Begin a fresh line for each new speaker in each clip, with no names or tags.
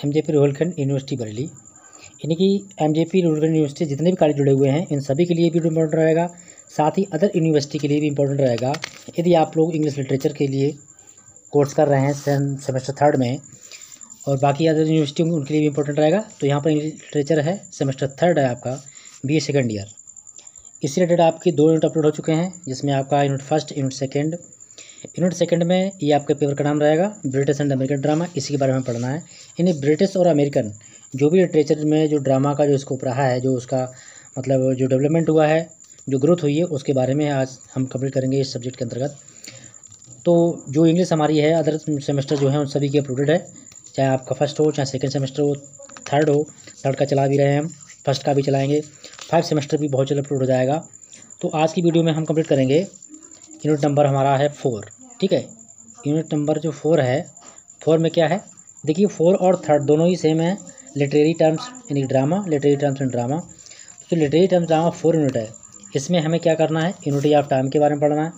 MJP Rohilkhand university Bareilly, यानी कि MJP Rohilkhand university जितने भी कॉलेज जुड़े हुए हैं इन सभी के लिए भी इम्पोर्टेंट रहेगा, साथ ही अदर यूनिवर्सिटी के लिए भी इम्पोर्टेंट रहेगा। यदि आप लोग इंग्लिश लिटरेचर के लिए कोर्स कर रहे हैं सेमेस्टर 3 में और बाकी अदर यूनिवर्सिटी उनके लिए भी इम्पोर्टेंट रहेगा, तो यहाँ पर इंग्लिश लिटरेचर है, सेमेस्टर 3 है आपका, BA सेकेंड ईयर। इससे रिलेटेड आपकी 2 यूनिट अपलोड हो चुके हैं, जिसमें आपका unit first, unit second. Unit second में ये आपके पेपर का नाम रहेगा ब्रिटिश एंड अमेरिकन ड्रामा, इसी के बारे में पढ़ना है। यानी ब्रिटिश और अमेरिकन जो भी लिटरेचर में जो ड्रामा का जो स्कोप रहा है, जो उसका मतलब जो डेवलपमेंट हुआ है, जो ग्रोथ हुई है, उसके बारे में आज हम कंप्लीट करेंगे इस सब्जेक्ट के अंतर्गत। तो जो इंग्लिश हमारी है अदर सेमेस्टर जो है उन सभी की अपलोडेड है, चाहे आपका फर्स्ट हो, चाहे सेकेंड सेमेस्टर हो, थर्ड हो, थर्ड का चला भी रहे हैं हम, फर्स्ट का भी चलाएँगे, 5 सेमेस्टर भी बहुत जल्द अपलोड हो जाएगा। तो आज की वीडियो में हम कंप्लीट करेंगे यूनिट नंबर हमारा है 4, ठीक है। यूनिट नंबर जो 4 है, 4 में क्या है देखिए, 4 और 3 दोनों ही सेम है, लिटरेरी टर्म्स यानी drama, literary terms and drama. तो लिटरेरी टर्म्स ड्रामा 4 यूनिट है, इसमें हमें क्या करना है, यूनिटी ऑफ टाइम के बारे में पढ़ना है,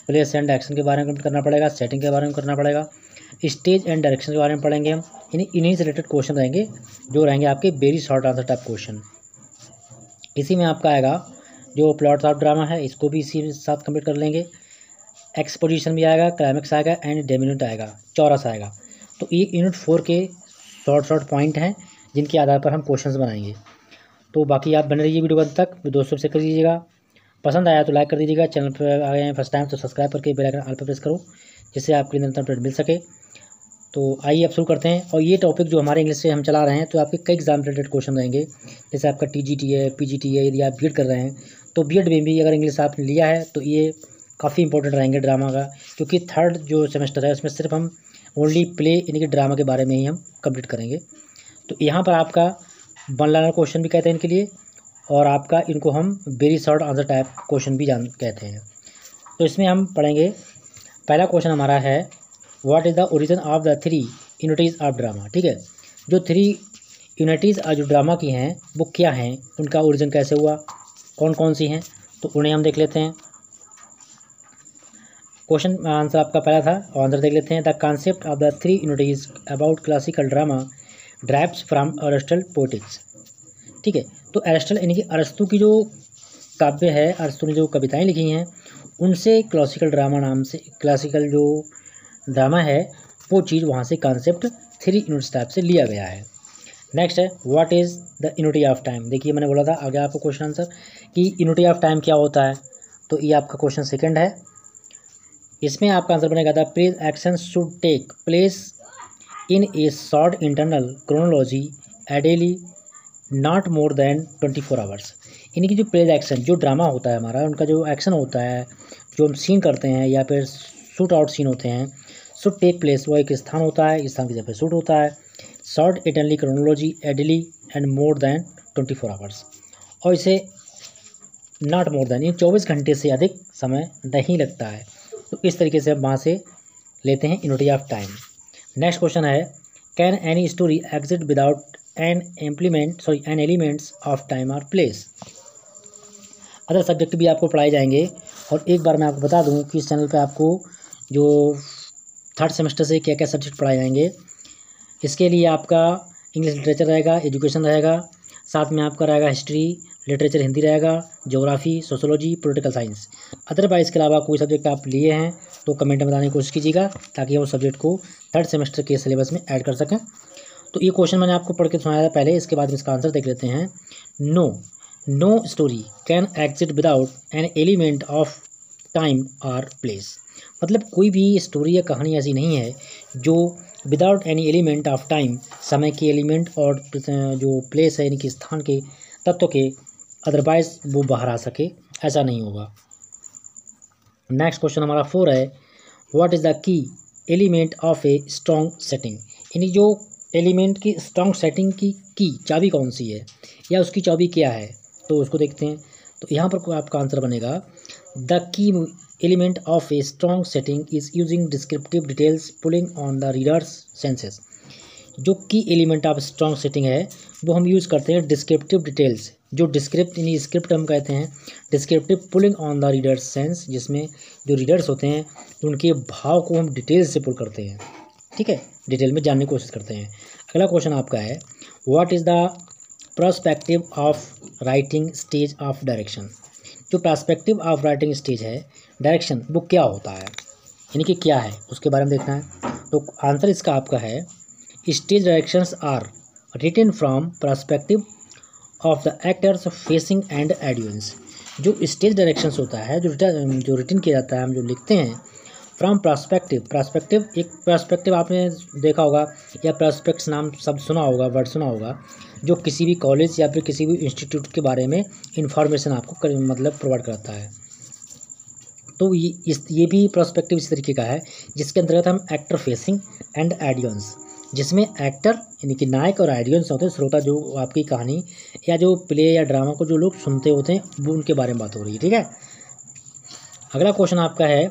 प्लेस एंड एक्शन के बारे में करना पड़ेगा, सेटिंग के बारे में करना पड़ेगा, स्टेज एंड डायरेक्शन के बारे में पढ़ेंगे हम। यानी इन्हीं से रिलेटेड क्वेश्चन रहेंगे जो रहेंगे आपके very short answer type question. इसी में आपका आएगा जो प्लॉट ऑफ ड्रामा है, इसको भी इसी के साथ कंप्लीट कर लेंगे। एक्सपोजिशन भी आएगा, क्लाइमेक्स आएगा एंड डेमिनेंट आएगा, चौरस आएगा। तो ये यूनिट 4 के शॉर्ट पॉइंट हैं जिनके आधार पर हम क्वेश्चंस बनाएंगे। तो बाकी आप बने रहिए वीडियो को अंत तक, दोस्तों से कर दीजिएगा, पसंद आया तो लाइक कर दीजिएगा, चैनल पर आ गए हैं फर्स्ट टाइम तो सब्सक्राइब करके बेल आइकन ऑल पर प्रेस करो, जिससे आपको निरंतर अपडेट मिल सके। तो आइए अब शुरू करते हैं। और ये टॉपिक जो हमारे इंग्लिश से हम चला रहे हैं, तो आपके कई एग्जाम रिलेटेड क्वेश्चन रहेंगे, जैसे आपका TGT है, PGT है। यदि आप बीएड कर रहे हैं तो बीएड में भी अगर इंग्लिश आपने लिया है तो ये काफ़ी इंपॉर्टेंट रहेंगे ड्रामा का, क्योंकि थर्ड जो सेमेस्टर है उसमें सिर्फ हम ओनली प्ले यानी कि ड्रामा के बारे में ही हम कंप्लीट करेंगे। तो यहाँ पर आपका वन लाइनर क्वेश्चन भी कहते हैं इनके लिए, और आपका इनको हम very short answer type question भी कहते हैं। तो इसमें हम पढ़ेंगे, पहला क्वेश्चन हमारा है what is the origin of the 3 unities of drama, ठीक है। जो 3 यूनिटीज़ जो ड्रामा की हैं वो क्या हैं, उनका ओरिजिन कैसे हुआ, कौन कौन सी हैं, तो उन्हें हम देख लेते हैं। क्वेश्चन आंसर आपका पहला था, और आंसर देख लेते हैं। The concept of the 3 unities about classical drama drives from Aristotle poetics, ठीक है। तो अरिस्टल यानी कि अरस्तु की जो काव्य है, अरस्तु ने जो कविताएं लिखी हैं, उनसे क्लासिकल ड्रामा नाम से, क्लासिकल जो ड्रामा है वो चीज़ वहाँ से कॉन्सेप्ट 3 यूनिट्स टाइप से लिया गया है। नेक्स्ट है what is the unity of time. देखिए मैंने बोला था आगे आपको क्वेश्चन आंसर कि यूनिटी ऑफ टाइम क्या होता है, तो ये आपका क्वेश्चन सेकंड है। इसमें आपका आंसर बनेगा the place action should take place in a short internal chronology ideally not more than 24 hours. यानी कि जो प्लेस एक्शन, जो ड्रामा होता है हमारा, उनका जो एक्शन होता है, जो हम सीन करते हैं या फिर शूट आउट सीन होते हैं, शुड टेक प्लेस, वो एक स्थान होता है, इस स्थान की जगह पर शूट होता है, short eternally chronologically and more than 24 hours, और इसे नॉट मोर देन, ये 24 घंटे से अधिक समय नहीं लगता है। तो इस तरीके से हम वहाँ से लेते हैं unity of time. Next question है can any story exist without an elements of time और प्लेस। अदर सब्जेक्ट भी आपको पढ़ाए जाएंगे, और एक बार मैं आपको बता दूं कि इस चैनल पे आपको जो थर्ड सेमेस्टर से क्या क्या सब्जेक्ट पढ़ाए जाएंगे। इसके लिए आपका इंग्लिश लिटरेचर रहेगा, एजुकेशन रहेगा, साथ में आपका रहेगा हिस्ट्री, लिटरेचर हिंदी रहेगा, geography, sociology, political science. Otherwise इसके अलावा कोई सब्जेक्ट आप लिए हैं तो कमेंट में बताने की कोशिश कीजिएगा, ताकि हम उस सब्जेक्ट को थर्ड सेमेस्टर के सिलेबस में ऐड कर सकें। तो ये क्वेश्चन मैंने आपको पढ़ के सुनाया था पहले, इसके बाद इसका आंसर देख लेते हैं। No story can exist without an element of time और प्लेस। मतलब कोई भी स्टोरी या कहानी ऐसी नहीं है जो without any element of time, समय के एलिमेंट और जो प्लेस है यानी कि स्थान के तत्व के अदरवाइज वो बाहर आ सके, ऐसा नहीं होगा। नेक्स्ट क्वेश्चन हमारा 4 है what is the key element of a strong setting. यानी जो एलिमेंट की स्ट्रॉन्ग सेटिंग की चाबी कौन सी है, या उसकी चाबी क्या है, तो उसको देखते हैं। तो यहाँ पर आपका आंसर बनेगा the key element of a strong setting is using descriptive details pulling on the readers senses. जो की एलिमेंट ऑफ स्ट्रॉन्ग सेटिंग है वो हम यूज़ करते हैं डिस्क्रिप्टिव डिटेल्स, जो डिस्क्रिप्ट यानी स्क्रिप्ट हम कहते हैं, descriptive pulling on the readers sense, जिसमें जो रीडर्स होते हैं उनके भाव को हम डिटेल्स से पुल करते हैं, ठीक है, डिटेल में जानने की कोशिश करते हैं। अगला क्वेश्चन आपका है, what is the perspective of writing stage of direction. जो पर्सपेक्टिव ऑफ राइटिंग स्टेज है डायरेक्शन, वो क्या होता है, यानी कि क्या है, उसके बारे में देखना है। तो आंसर इसका आपका है, stage directions are written from perspective of the actors facing and audience. जो स्टेज डायरेक्शंस होता है, जो रिटन किया जाता है, हम जो लिखते हैं फ्रॉम पर्सपेक्टिव एक पर्सपेक्टिव आपने देखा होगा या पर्सपेक्ट्स नाम शब्द सुना होगा, वर्ड सुना होगा, जो किसी भी कॉलेज या फिर किसी भी इंस्टीट्यूट के बारे में इंफॉर्मेशन आपको मतलब प्रोवाइड कराता है। तो ये भी पर्सपेक्टिव इस तरीके का है जिसके अंतर्गत हम एक्टर फेसिंग एंड ऑडियंस, जिसमें एक्टर यानी कि नायक और ऑडियंस होते हैं, श्रोता, जो आपकी कहानी या जो प्ले या ड्रामा को जो लोग सुनते होते हैं, वो उनके बारे में बात हो रही है। ठीक है, अगला क्वेश्चन आपका है,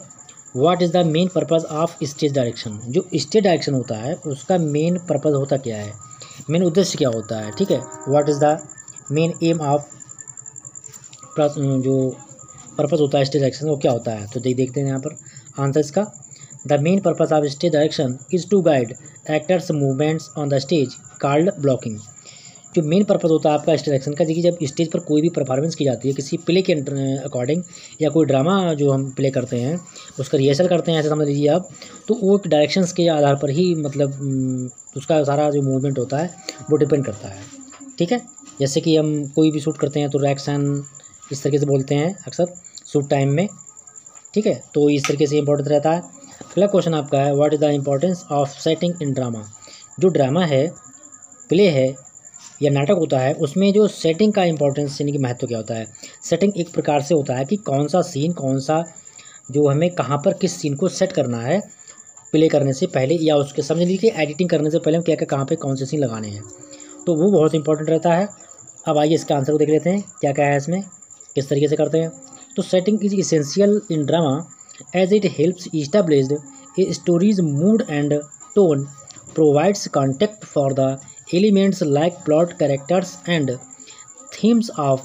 what is the main purpose of stage direction. जो स्टेज डायरेक्शन होता है उसका मेन पर्पज़ होता क्या है, मेन उद्देश्य क्या होता है। ठीक है, what is the main M of, जो पर्पज़ होता है स्टेज डायरेक्शन वो क्या होता है। तो देखते हैं यहाँ पर आंसर इसका, the main purpose of stage direction is to guide actors movements on the stage called blocking. जो मेन पर्पज़ होता है आपका स्टेज डायरेक्शन का, देखिए जब स्टेज पर कोई भी परफॉर्मेंस की जाती है किसी प्ले के अकॉर्डिंग, या कोई ड्रामा जो हम प्ले करते हैं उसका रिहर्सल करते हैं, ऐसे समझ लीजिए आप, तो वो डायरेक्शंस के आधार पर ही मतलब उसका सारा जो मूवमेंट होता है वो डिपेंड करता है। ठीक है, जैसे कि हम कोई भी शूट करते हैं तो रिएक्शन इस तरीके से बोलते हैं अक्सर शूट टाइम में। ठीक है, तो इस तरीके से इंपॉर्टेंट रहता है। अगला क्वेश्चन आपका है, what is the importance of setting in drama. जो ड्रामा है, प्ले है या नाटक होता है, उसमें जो सेटिंग का इंपॉर्टेंस यानी कि महत्व क्या होता है। सेटिंग एक प्रकार से होता है कि कौन सा सीन, कौन सा जो हमें कहाँ पर किस सीन को सेट करना है प्ले करने से पहले, या उसके समझ लीजिए एडिटिंग करने से पहले हम क्या क्या कहाँ पे कौन से सीन लगाने हैं, तो वो बहुत इंपॉर्टेंट रहता है। अब आइए इसका आंसर को देख लेते हैं क्या क्या है इसमें, किस तरीके से करते हैं। तो setting is essential in drama as it helps established a story's mood and tone, provides contact for the elements like plot, characters and themes of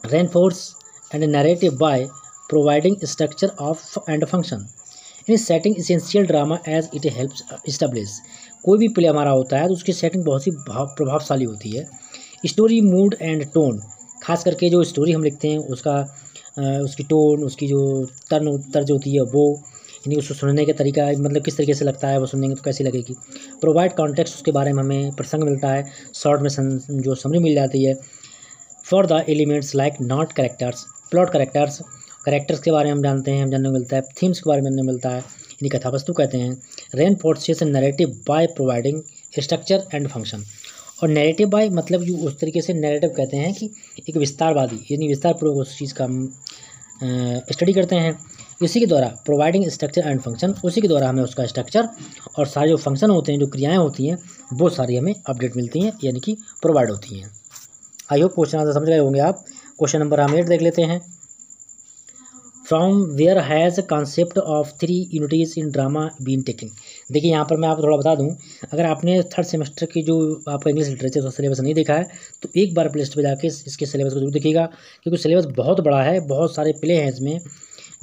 reinforce and narrative by providing structure of and function in setting essential drama as it helps establish। कोई भी play हमारा होता है तो उसकी setting बहुत ही प्रभावशाली होती है। स्टोरी, मूड एंड टोन, खास करके जो स्टोरी हम लिखते हैं उसका उसकी टोन, उसकी जो तर्ज होती है वो, यानी उसको सुनने का तरीका, मतलब किस तरीके से लगता है वो सुनने में तो कैसी लगेगी। प्रोवाइड कॉन्टेक्स्ट, उसके बारे में हमें प्रसंग मिलता है, शॉर्ट में जो समरी मिल जाती है। For the elements like not characters, plot characters के बारे में हम जानते हैं, हम जानने को मिलता है। थीम्स के बारे में मिलता है, यानी कथा वस्तु कहते हैं। Reinforcement narrative by providing structure and function, और नैरेटिव बाय मतलब जो उस तरीके से नैरेटिव कहते हैं कि एक विस्तारवादी, यानी विस्तारपूर्वक उस चीज़ का हम स्टडी करते हैं। इसी के द्वारा प्रोवाइडिंग स्ट्रक्चर एंड फंक्शन, उसी के द्वारा हमें उसका स्ट्रक्चर और सारे जो फंक्शन होते हैं, जो क्रियाएं होती हैं, वो सारी हमें अपडेट मिलती हैं, यानी कि प्रोवाइड होती हैं। आई होप क्वेश्चन आंसर समझ गए होंगे आप। क्वेश्चन नंबर हम 8 देख लेते हैं। From where has concept of 3 unities in drama been taking. देखिए यहाँ पर मैं आपको थोड़ा बता दूँ, अगर आपने 3rd सेमेस्टर की जो आपका इंग्लिश लिटरेचर का सिलेबस नहीं देखा है तो एक बार प्ले लिस्ट पर जाके इसके सिलेबस को जरूर देखिएगा, क्योंकि सिलेबस बहुत बड़ा है, बहुत सारे प्ले हैं इसमें,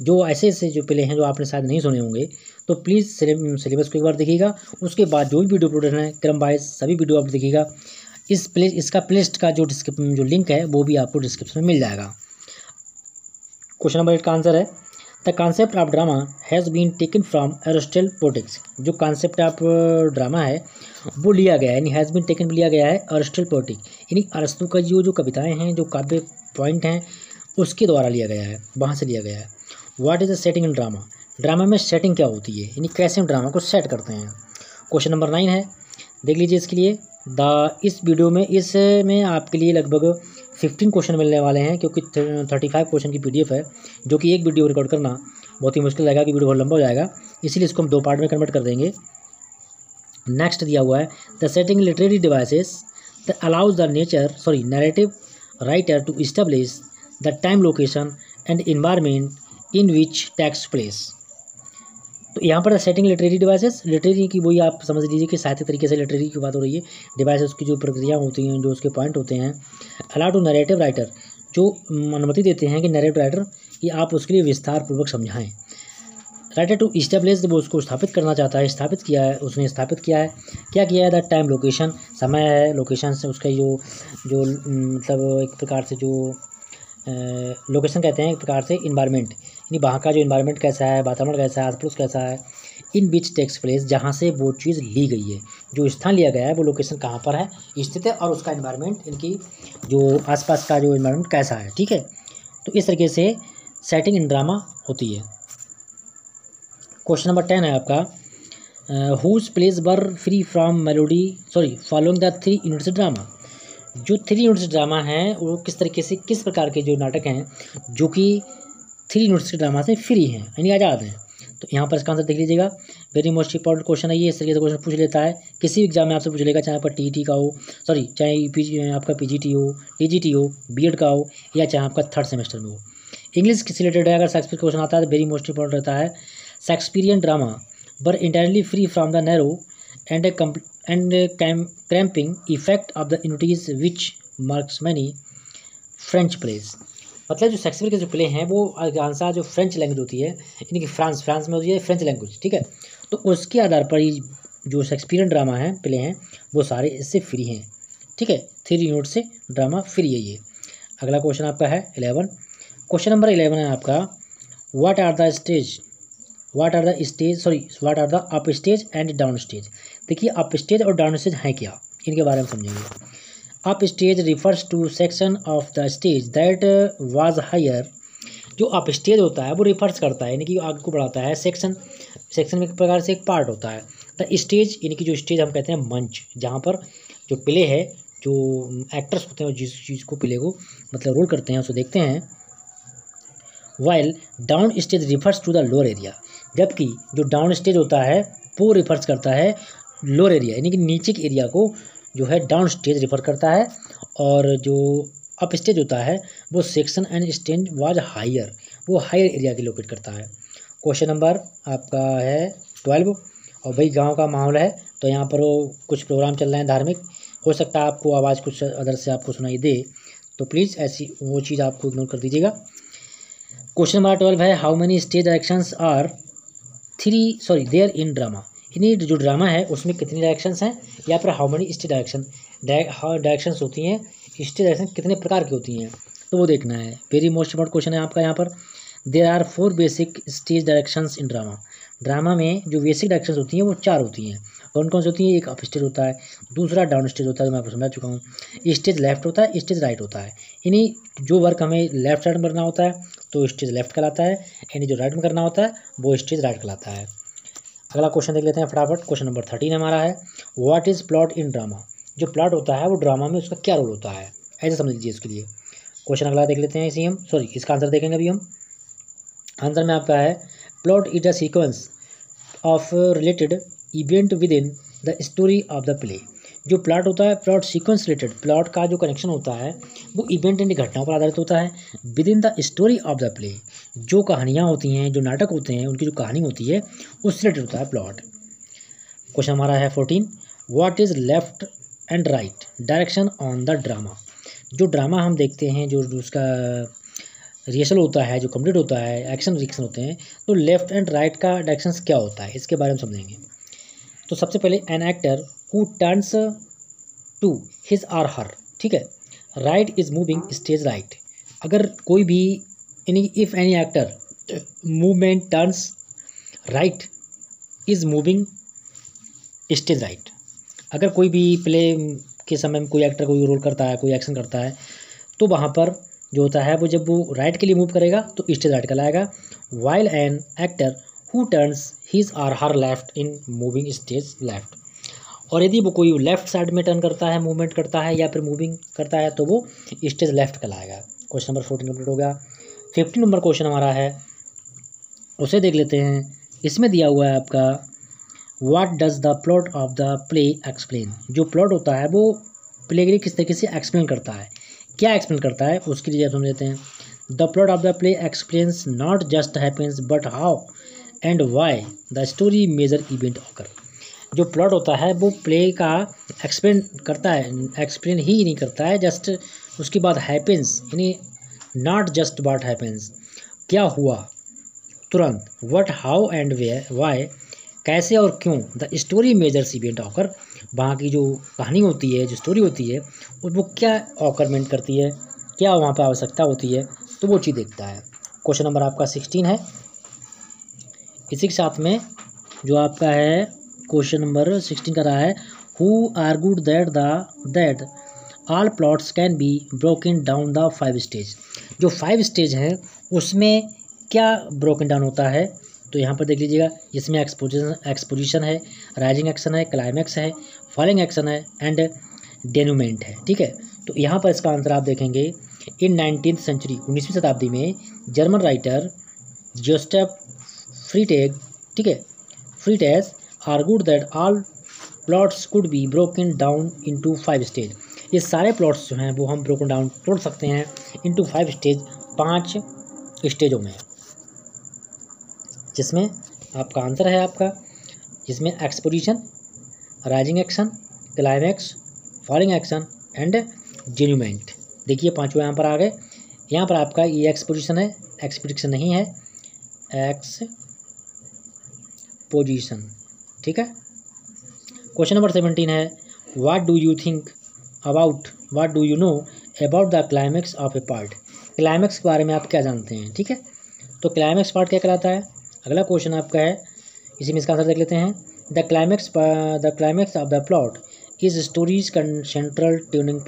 जो ऐसे जो प्ले हैं जो आपने शायद नहीं सुने होंगे। तो प्लीज़ सिलेबस को एक बार देखिएगा, उसके बाद जो भी वीडियो अपलोड है क्रम वाइज सभी वीडियो आप देखिएगा। इसका प्लेलिस्ट का जो लिंक है वो भी आपको डिस्क्रिप्शन में मिल जाएगा। क्वेश्चन नंबर 8 का आंसर है, the concept of drama has been taken from Aristotle poetics. जो कॉन्सेप्ट ऑफ ड्रामा है वो लिया गया है, यानी हैज़ बीन टेकन लिया गया है एरिस्टोटल पोएटिक, यानी अरस्तु का जो कविताएँ हैं, जो काव्य पॉइंट हैं, उसके द्वारा लिया गया है, वहाँ से लिया गया है। What is the setting in drama, drama में सेटिंग क्या होती है, यानी कैसे हम ड्रामा को सेट करते हैं। क्वेश्चन नंबर 9 है, देख लीजिए इसके लिए। इस वीडियो में इसमें आपके लिए लगभग 15 क्वेश्चन मिलने वाले हैं, क्योंकि 35 क्वेश्चन की PDF है, जो कि एक वीडियो रिकॉर्ड करना बहुत ही मुश्किल रहेगा, कि वीडियो बहुत लंबा हो जाएगा, इसीलिए इसको हम 2 पार्ट में कन्वर्ट कर देंगे। नेक्स्ट दिया हुआ है, the setting literary devices the allows the narrative writer to establish the time, location and environment in which takes place. तो यहाँ पर सेटिंग लिटरेरी डिवाइसेस, लिटरेरी की वही आप समझ लीजिए कि साहित्यिक तरीके से लिटरेरी की बात हो रही है। डिवाइसेस की जो प्रक्रिया होती हैं, जो उसके पॉइंट होते हैं। अलाउ टू नैरेटिव राइटर, जो अनुमति देते हैं कि नैरेटिव राइटर कि आप उसके लिए विस्तार पूर्वक समझाएं। राइटर टू इस्टेब्लिश, वो उसको स्थापित करना चाहता है, स्थापित किया है, उसने स्थापित किया है। क्या किया है? द टाइम, लोकेशन, समय है, लोकेशन से उसका जो जो मतलब एक प्रकार से जो लोकेशन कहते हैं, एक प्रकार से इन्वायरमेंट, यानी वहाँ का जो इन्वायरमेंट कैसा है, वातावरण कैसा है, आसपास कैसा है। इन विच टेक्स प्लेस, जहाँ से वो चीज़ ली गई है, जो स्थान लिया गया है वो लोकेशन कहाँ पर है स्थित है, और उसका इन्वायरमेंट, इनकी जो आसपास का जो इन्वायरमेंट कैसा है। ठीक है, तो इस तरीके से सेटिंग इन ड्रामा होती है। क्वेश्चन नंबर 10 है आपका, whose place were free from melody following the 3 units drama. जो 3 यूनिट्स ड्रामा हैं वो किस तरीके से, किस प्रकार के जो नाटक हैं जो कि 3 यूनिट्स के ड्रामा से फ्री हैं, यानी आज़ाद हैं। तो यहाँ पर इसका आंसर देख लीजिएगा। वेरी मोस्ट इंपॉर्टेंट क्वेश्चन है ये, इस तरीके से क्वेश्चन पूछ लेता है, किसी भी एग्जाम में आपसे पूछ लेगा, चाहे आपका टीईटी का हो, चाहे आपका पीजीटी हो, टीजीटी हो, बीएड का हो, या चाहे आपका 3rd सेमेस्टर में हो। इंग्लिश किस रिलेटेड है, अगर शेक्सपियर क्वेश्चन आता है तो वेरी मोस्ट इंपॉर्टेंट रहता है। Shakespearean drama were entirely free from the narrow and cramping effect of the unities which marks many French place. मतलब जो शेक्सपियर के जो प्ले हैं वो अधिकांशतः जो फ्रेंच लैंग्वेज होती है, यानी कि फ्रांस में होती है फ्रेंच लैंग्वेज। ठीक है, तो उसके आधार पर ही जो शेक्सपियरियन ड्रामा है, प्ले हैं, वो सारे इससे फ्री हैं। ठीक है, 3 यूनिट से ड्रामा फ्री है ये। अगला क्वेश्चन आपका है 11। क्वेश्चन नंबर 11 है आपका, what are the up stage and down stage. देखिए, अप स्टेज और डाउन स्टेज हैं क्या, इनके बारे में समझेंगे। Up stage refers to section of the stage that was higher. जो अप स्टेज होता है वो रिफर्स करता है, यानी कि आगे को बढ़ाता है। सेक्शन में एक प्रकार से एक पार्ट होता है। द स्टेज, यानी कि जो स्टेज हम कहते हैं मंच, जहाँ पर जो प्ले है, जो एक्टर्स होते हैं जिस चीज़ को, प्ले को मतलब रोल करते हैं, उसको देखते हैं। While down stage refers to the lower area, जबकि जो डाउन स्टेज होता है वो रिफर्स करता है लोअर एरिया, यानी कि नीचे के एरिया को जो है डाउन स्टेज रिफर करता है। और जो अप स्टेज होता है वो section and stage was higher, वो हायर एरिया की लोकेट करता है। क्वेश्चन नंबर आपका है 12। और भाई गांव का माहौल है, तो यहाँ पर वो कुछ प्रोग्राम चल रहे हैं धार्मिक, हो सकता है आपको आवाज़ कुछ अदर से आपको सुनाई दे, तो प्लीज़ ऐसी वो चीज़ आपको इग्नोर कर दीजिएगा। क्वेश्चन नंबर 12 है, how many stage directions are there in drama. यानी जो ड्रामा है उसमें कितनी डायरेक्शंस हैं, या फिर हाउ मेनी स्टेज डायरेक्शंस होती हैं, स्टेज डायरेक्शन कितने प्रकार की होती हैं, तो वो देखना है। वेरी मोस्ट इंपॉर्टेंट क्वेश्चन है आपका यहाँ पर। There are 4 basic stage directions in drama. Drama में जो बेसिक डायरेक्शंस होती हैं वो 4 होती हैं। कौन कौन सी होती हैं? एक अप स्टेज होता है, दूसरा डाउन स्टेज होता है, जो मैं आपको समझा चुका हूँ, स्टेज लेफ्ट होता है, स्टेज राइट होता है। यानी जो वर्क हमें लेफ्ट साइड में करना होता है तो स्टेज लेफ्ट कहलाता है, यानी जो राइट में करना होता है वो स्टेज राइट कहलाता है। अगला क्वेश्चन देख लेते हैं फटाफट। क्वेश्चन नंबर 13 हमारा है, what is plot in drama. जो प्लॉट होता है वो ड्रामा में उसका क्या रोल होता है, ऐसे समझ लीजिए इसके लिए। क्वेश्चन अगला देख लेते हैं, इसका आंसर देखेंगे अभी हम। आंसर में आपका है, plot is a sequence of related event with in the story of the play. जो प्लॉट होता है, प्लॉट सीक्वेंस रिलेटेड, प्लॉट का जो कनेक्शन होता है वो इवेंट यानी घटनाओं पर आधारित होता है। With in the story of the play, जो कहानियाँ होती हैं, जो नाटक होते हैं, उनकी जो कहानी होती है उससे रिलेटेड होता है प्लॉट। क्वेश्चन हमारा है 14, what is left and right direction on the drama. जो ड्रामा हम देखते हैं, जो उसका रिहर्सल होता है, जो कंप्लीट होता है, एक्शन रिएक्शन होते हैं, तो लेफ्ट एंड राइट का डायरेक्शन क्या होता है, इसके बारे में समझेंगे। तो सबसे पहले, an actor who turns to his or her, ठीक है, right is moving stage right. अगर कोई भी, यानी if any actor movement turns right is moving stage right. अगर कोई भी प्ले के समय में कोई एक्टर कोई रोल करता है, कोई एक्शन करता है, तो वहाँ पर जो होता है वो जब वो राइट के लिए मूव करेगा तो स्टेज राइट कहलाएगा। While an actor who turns his or her left in moving stage left. और यदि वो कोई लेफ्ट साइड में टर्न करता है, मूवमेंट करता है या फिर मूविंग करता है, तो वो स्टेज लेफ्ट कहलाएगा। क्वेश्चन नंबर 14 कंप्लीट हो गया। 15 नंबर क्वेश्चन हमारा है, उसे देख लेते हैं। इसमें दिया हुआ है आपका, what does the plot of the play explain. जो प्लॉट होता है वो प्ले के लिए किस तरीके से एक्सप्लेन करता है, क्या एक्सप्लेन करता है, उसकी डिटेल समझ लेते हैं। The plot of the play explains not just happens but how and why the story major event occur. जो प्लॉट होता है वो प्ले का एक्सप्लेन करता है, एक्सप्लेन ही नहीं करता है, जस्ट उसके बाद हैपेंस, यानी नॉट जस्ट व्हाट हैपेंस, क्या हुआ, तुरंत, what, how and where, why, कैसे और क्यों, the story majors event occur, वहाँ की जो कहानी होती है, जो स्टोरी होती है, वो क्या ऑकरमेंट करती है, क्या वहाँ पर आवश्यकता होती है, तो वो चीज़ देखता है। क्वेश्चन नंबर आपका 16 है। इसी के साथ में जो आपका है क्वेश्चन नंबर 16 का रहा है, who argued that all plots can be broken down the 5 stage. जो 5 स्टेज हैं उसमें क्या ब्रोकन डाउन होता है, तो यहाँ पर देख लीजिएगा, इसमें एक्सपोजिशन है, राइजिंग एक्शन है, क्लाइमैक्स है, फॉलिंग एक्शन है एंड डेन्यूमेंट है। ठीक है, तो यहाँ पर इसका आंसर आप देखेंगे, इन 19th सेंचुरी, 19वीं शताब्दी में जर्मन राइटर जोसेफ फ्रीटेग, ठीक है, Freytag's argued that all plots could be broken down into 5 stage. ये सारे प्लॉट्स जो हैं वो हम ब्रोकन डाउन तोड़ सकते हैं इनटू 5 स्टेज, 5 स्टेजों में, जिसमें आपका आंसर है आपका, जिसमें exposition, rising action, climax, falling action and denouement. देखिए पांचों यहाँ पर आ गए। यहाँ पर आपका ये एक्सपोजिशन है, एक्सपोजिशन नहीं है, एक्सपोजिशन। ठीक है। क्वेश्चन नंबर 17 है, what do you know about the climax of A part. Climax के बारे में आप क्या जानते हैं। ठीक है, तो क्लाइमैक्स पार्ट क्या कहलाता है। अगला क्वेश्चन आपका है, इसी में इसका आंसर देख लेते हैं। The climax of the plot is story's central turning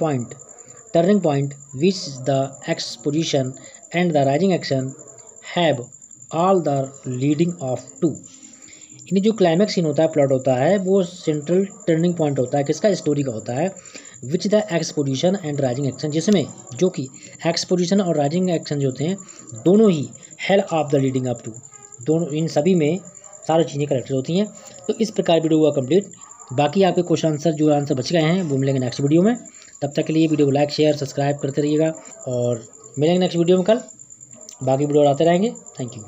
point which the exposition and the rising action have all the leading of to. यानी जो क्लाइमैक्स सीन होता है, प्लॉट होता है, वो सेंट्रल टर्निंग पॉइंट होता है, किसका, स्टोरी का होता है, विच the exposition and rising action, जिसमें जो कि एक्सपोजिशन और राइजिंग एक्शन जो होते हैं दोनों ही hell of the leading up to, दोनों इन सभी में सारी चीज़ें करेक्ट होती हैं। तो इस प्रकार वीडियो हुआ कंप्लीट। बाकी आपके क्वेश्चन आंसर जो आंसर बच गए हैं वो मिलेंगे नेक्स्ट वीडियो में। तब तक के लिए वीडियो को लाइक शेयर सब्सक्राइब करते रहिएगा और मिलेंगे नेक्स्ट वीडियो में कल। बाकी वीडियो आते रहेंगे। Thank you.